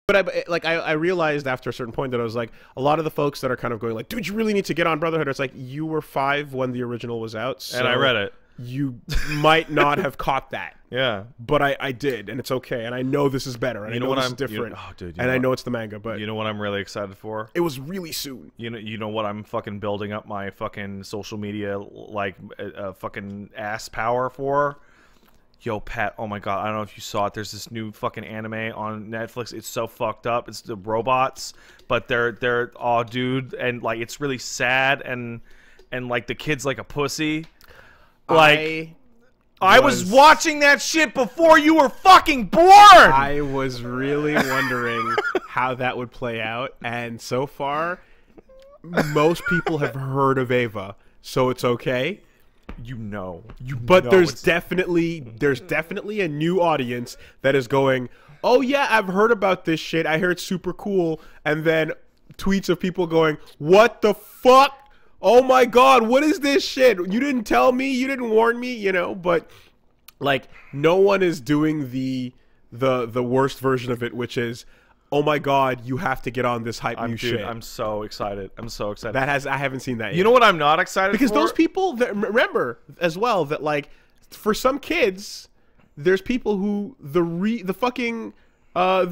But I realized after a certain point that I was like, a lot of the folks that are kind of going like, dude, you really need to get on Brotherhood. It's like, you were 5 when the original was out, so and I read it. You might not have caught that. Yeah, but I did, and it's okay. And I know this is better. And I know this is different. And I know it's the manga, but you know what I'm really excited for? It was really soon. You know what I'm fucking building up my fucking social media like fucking ass power for? Yo, Pat, oh my god, I don't know if you saw it. There's this new fucking anime on Netflix. It's so fucked up. It's the robots, but they're oh dude, and like it's really sad, and like the kid's like a pussy. Like I was watching that shit before you were fucking born. I was really wondering how that would play out, and so far most people have heard of Ava, so it's okay. But there's definitely a new audience that is going, oh yeah, I've heard about this shit, I heard it's super cool, and then tweets of people going, what the fuck, oh my god, what is this shit, you didn't tell me, you didn't warn me, you know. But like, no one is doing the worst version of it, which is, oh my god, you have to get on this hype new shit. I'm so excited. I'm so excited. I haven't seen that yet. You know what I'm not excited because for? Those people remember as well that like for some kids, there's people who the rebuilds are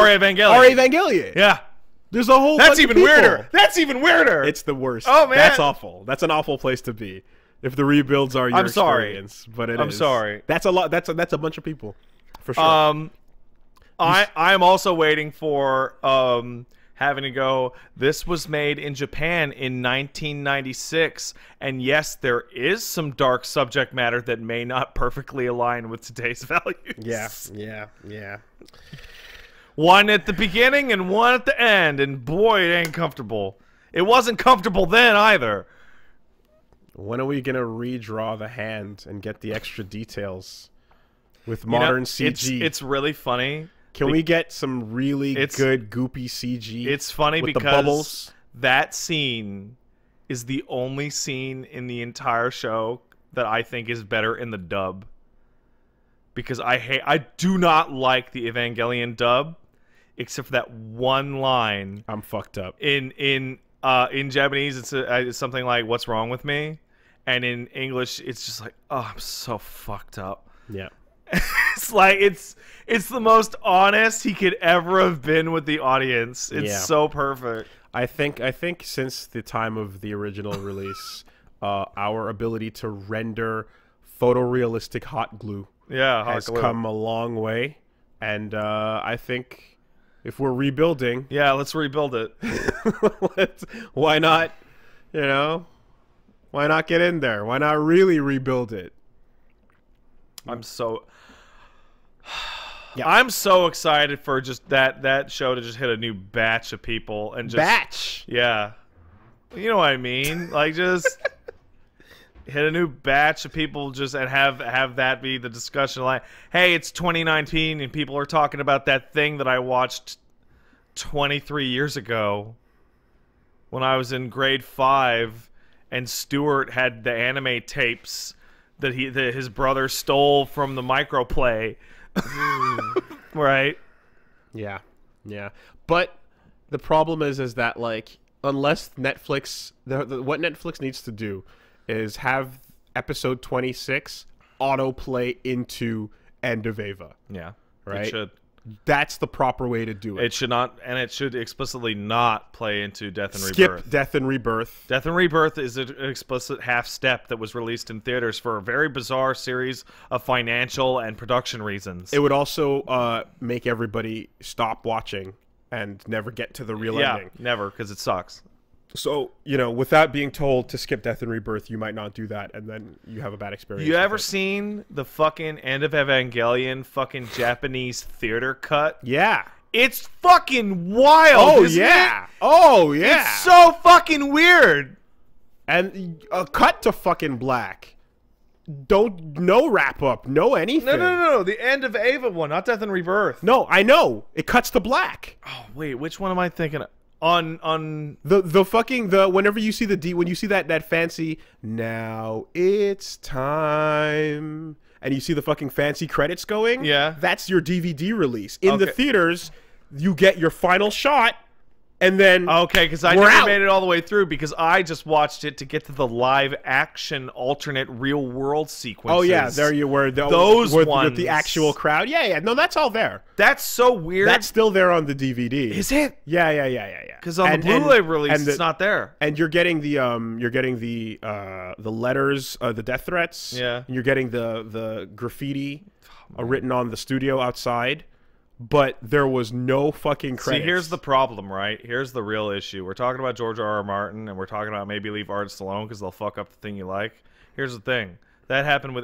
Evangelion. Yeah. There's a whole That's even weirder. That's even weirder. It's the worst. Oh man. That's awful. That's an awful place to be. If the rebuilds are your experience, but I'm sorry. That's a lot. That's a bunch of people, for sure. I'm also waiting for having to go. This was made in Japan in 1996, and yes, there is some dark subject matter that may not perfectly align with today's values. Yeah. One at the beginning and one at the end, and boy, it ain't comfortable. It wasn't comfortable then either. When are we gonna redraw the hand and get the extra details with modern CG? It's really funny. Can we get some really good goopy CG? It's funny with because the bubbles? That scene is the only scene in the entire show that I think is better in the dub. Because I do not like the Evangelion dub, except for that one line. I'm fucked up. In Japanese, it's something like, "What's wrong with me?" And in English, it's just like, "Oh, I'm so fucked up." Yeah. It's like it's the most honest he could ever have been with the audience. It's so perfect. I think since the time of the original release, our ability to render photorealistic hot glue has come a long way, and I think if we're rebuilding, let's rebuild it. Why not? You know, why not get in there? Why not really rebuild it? I'm so excited for just that show to just hit a new batch of people and just yeah, you know what I mean, like just hit a new batch of people just and have that be the discussion, like, hey, it's 2019 and people are talking about that thing that I watched 23 years ago when I was in grade 5 and Stuart had the anime tapes that his brother stole from the microplay. Right? Yeah. But the problem is that, like, unless Netflix, what Netflix needs to do is have episode 26 autoplay into End of Ava. Yeah, right. It should. That's the proper way to do it. It should not, and it should explicitly not play into Death and Rebirth. Skip Death and Rebirth. Death and Rebirth is an explicit half step that was released in theaters for a very bizarre series of financial and production reasons. It would also make everybody stop watching and never get to the real ending. Yeah, never, because it sucks. So, you know, without being told to skip Death and Rebirth, you might not do that, and then you have a bad experience. You ever seen the fucking End of Evangelion fucking Japanese theater cut? Yeah. It's fucking wild, isn't it? Oh, yeah. It's so fucking weird. And cut to fucking black. No wrap up, no anything. No. The End of Ava one, not Death and Rebirth. No, I know. It cuts to black. Oh, wait, which one am I thinking of? On the whenever you see when you see that fancy, now it's time, and you see the fucking fancy credits going, Yeah. that's your DVD release. In the theaters, you get your final shot, and then okay, because I never made it all the way through because I just watched it to get to the live action alternate real world sequences. Oh yeah, there you were. Those ones with the actual crowd. Yeah. No, that's all there. That's so weird. That's still there on the DVD. Is it? Yeah. Because on the Blu-ray release, it's not there. And you're getting the letters, the death threats. Yeah. And you're getting the graffiti written on the studio outside. But there was no fucking credits. See, here's the problem, right? Here's the real issue. We're talking about George R.R. Martin, and we're talking about maybe leave artists alone because they'll fuck up the thing you like. Here's the thing. That happened with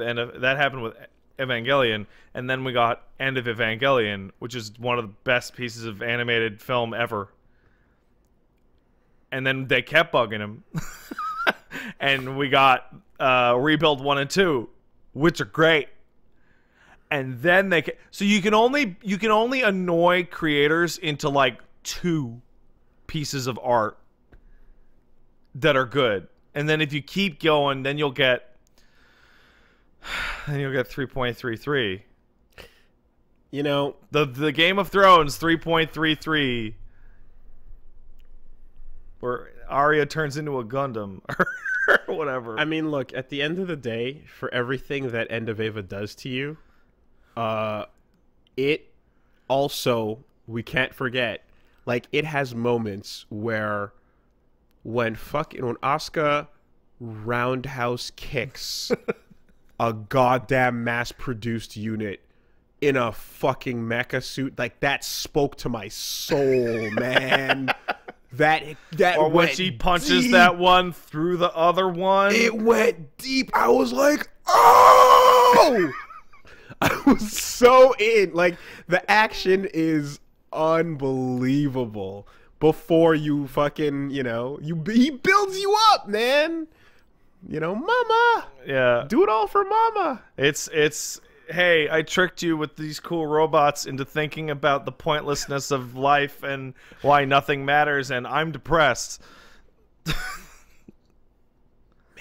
Evangelion, and then we got End of Evangelion, which is one of the best pieces of animated film ever. And then they kept bugging him. And we got Rebuild 1 and 2, which are great. And then so you can only annoy creators into like 2 pieces of art that are good. And then if you keep going, then you'll get 3.33. You know, the Game of Thrones 3.33 where Arya turns into a Gundam or whatever. I mean, look, at the end of the day, for everything that End of Eva does to you, it also, we can't forget, like, it has moments where when Asuka roundhouse kicks a goddamn mass-produced unit in a fucking mecha suit, like, that spoke to my soul, man. That or when she punches deep. That one through the other one. It went deep. I was like, oh! I was so in. Like, the action is unbelievable. Before you fucking, he builds you up, man. Mama. Yeah. Do it all for mama. It's hey, I tricked you with these cool robots into thinking about the pointlessness of life and why nothing matters, and I'm depressed.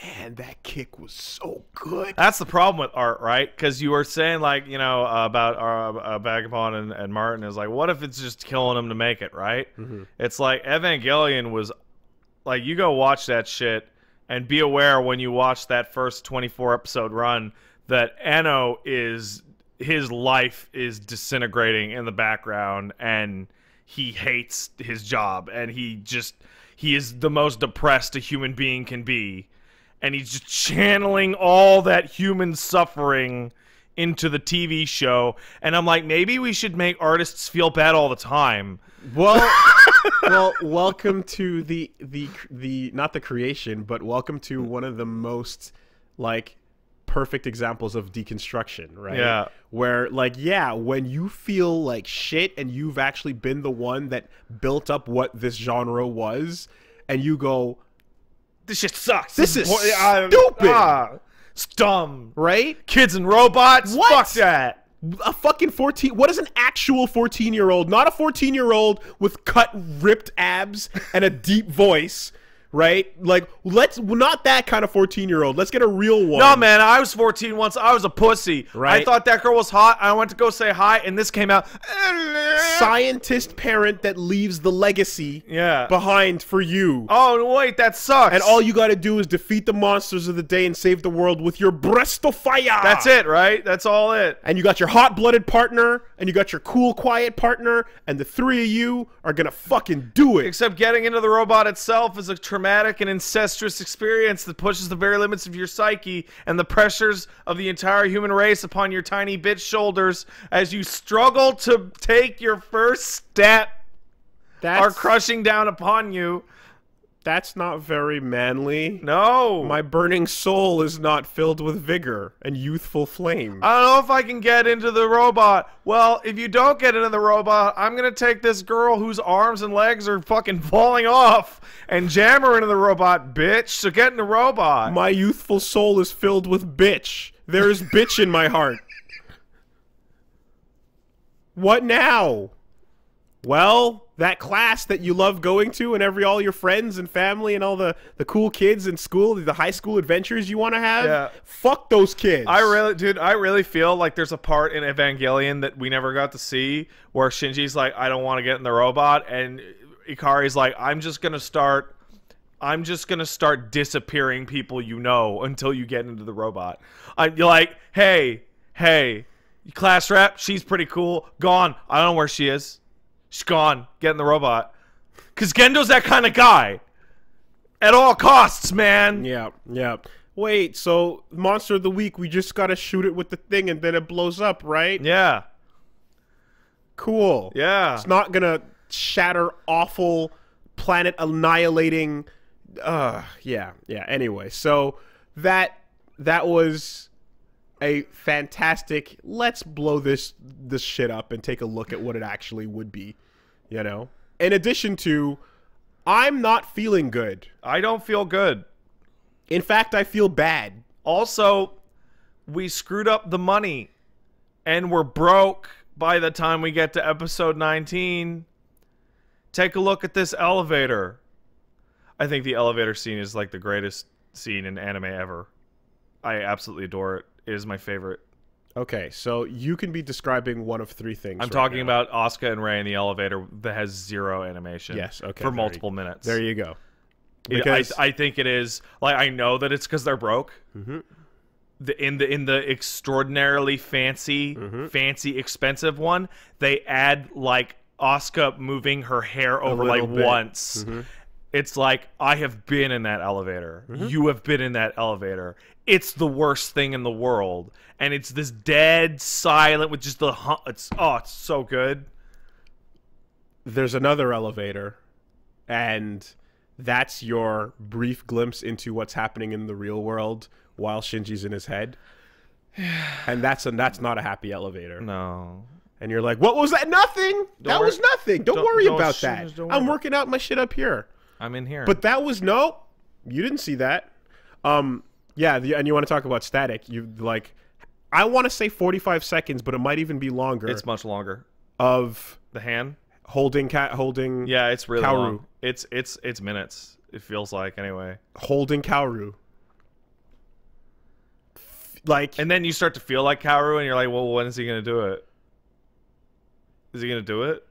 Man, that kick was so good. That's the problem with art, right? Because you were saying, like, about Vagabond and Martin is like, what if it's just killing him to make it, right? Mm-hmm. It's like Evangelion was, like, you go watch that shit and be aware when you watch that first 24-episode run that Eno his life is disintegrating in the background and he hates his job and he is the most depressed a human being can be. And he's just channeling all that human suffering into the TV show. And I'm like, maybe we should make artists feel bad all the time. Well, welcome to the not the creation, but welcome to one of the most, like, perfect examples of deconstruction, right? Yeah. Where, like, yeah, when you feel like shit and you've actually been the one that built up what this genre was, and you go, this shit sucks. This is stupid. It's dumb. Right? Kids and robots? What? Fuck that. A fucking 14... What is an actual 14-year-old? Not a 14-year-old with cut, ripped abs and a deep voice, right? Like, not that kind of 14-year-old. Let's get a real one. No, man, I was 14 once. I was a pussy. Right. I thought that girl was hot. I went to go say hi, and this came out. Scientist parent that leaves the legacy behind for you. Oh, wait, that sucks. And all you got to do is defeat the monsters of the day and save the world with your breast of fire. That's it, right? That's all it. And you got your hot-blooded partner, and you got your cool, quiet partner, and the 3 of you are going to fucking do it. Except getting into the robot itself is a traumatic and incestuous experience that pushes the very limits of your psyche and the pressures of the entire human race upon your tiny bitch shoulders as you struggle to take your first step are crushing down upon you. That's not very manly. No. My burning soul is not filled with vigor and youthful flame. I don't know if I can get into the robot. Well, if you don't get into the robot, I'm going to take this girl whose arms and legs are fucking falling off and jam her into the robot, bitch. So get in the robot. My youthful soul is filled with bitch. There is bitch in my heart. What now? Well, that class that you love going to, and all your friends and family and all the cool kids in school, the high school adventures you want to have. Yeah. Fuck those kids. I really feel like there's a part in Evangelion that we never got to see where Shinji's like, I don't want to get in the robot, and Ikari's like, I'm just gonna start disappearing people you know until you get into the robot. You're like, hey, class rep, she's pretty cool. Gone. I don't know where she is. She's gone. Get in the robot. Because Gendo's that kind of guy. At all costs, man. Yeah. Wait, so Monster of the Week, we just gotta shoot it with the thing and then it blows up, right? Yeah. Cool. Yeah. It's not gonna shatter awful planet annihilating. Yeah. Anyway, so that was a fantastic, let's blow this shit up and take a look at what it actually would be, you know? In addition to, I'm not feeling good. I don't feel good. In fact, I feel bad. Also, we screwed up the money and we're broke by the time we get to episode 19. Take a look at this elevator. I think the elevator scene is like the greatest scene in anime ever. I absolutely adore it. It is my favorite. Okay, so you can be describing one of three things. I'm talking about Asuka and Rei in the elevator that has 0 animation. Yes, okay. For multiple minutes. There you go. Because I think it is, like, I know that it's because they're broke. Mm-hmm. In the extraordinarily fancy, expensive one, they add like Asuka moving her hair over like once. Mm-hmm. It's like, I have been in that elevator. Mm-hmm. You have been in that elevator. It's the worst thing in the world, and it's this dead silent with just the it's so good. There's another elevator, and that's your brief glimpse into what's happening in the real world while Shinji's in his head. And that's not a happy elevator. No. And you're like, what was that? Nothing. That was nothing. Don't worry about that. I'm working out my shit up here. I'm in here. But that was no. You didn't see that. Yeah, and you want to talk about static? You like, I want to say 45 seconds, but it might even be longer. It's much longer. Of the hand holding. Yeah, it's really Kaoru. long. It's minutes. It feels like anyway. Holding Kaoru. Like, and then you start to feel like Kaoru, and you're like, well, when is he gonna do it? Is he gonna do it?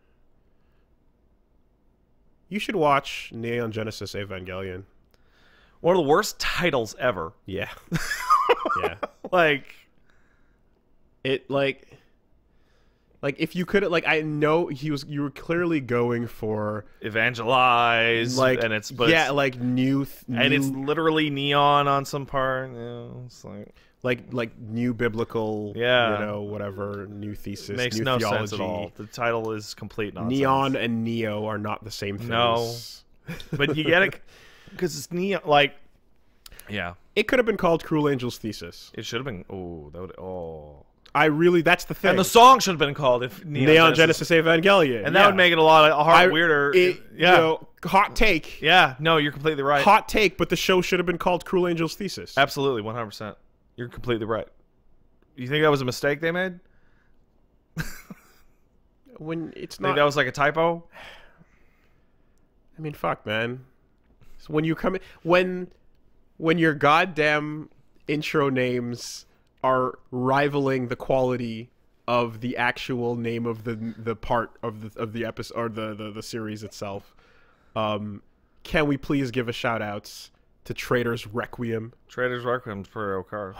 You should watch Neon Genesis Evangelion. One of the worst titles ever. Yeah. Yeah. Like if you could, like, I know you were clearly going for evangelize, like, and it's like new and it's literally neon on some part. It's like new biblical, yeah, you know, whatever, new thesis, makes new no theology. sense at all. The title is complete nonsense. Neon and Neo are not the same thing. No, but you get it because it's neon. Like, yeah, it could have been called Cruel Angel's Thesis. It should have been. Oh, that would. Oh, that's the thing. And the song should have been called Neon Genesis Evangelion, and that would make it a lot weirder. Yeah, you know, hot take. Yeah, no, you're completely right. Hot take, but the show should have been called Cruel Angel's Thesis. Absolutely, 100%. You're completely right. You think that was a mistake they made? When it's not, think that was like a typo. I mean, fuck, man. So when you come in, when your goddamn intro names are rivaling the quality of the actual name of the part of the episode or the series itself, can we please give a shout outs to Trader's Requiem? Trader's Requiem for Okar.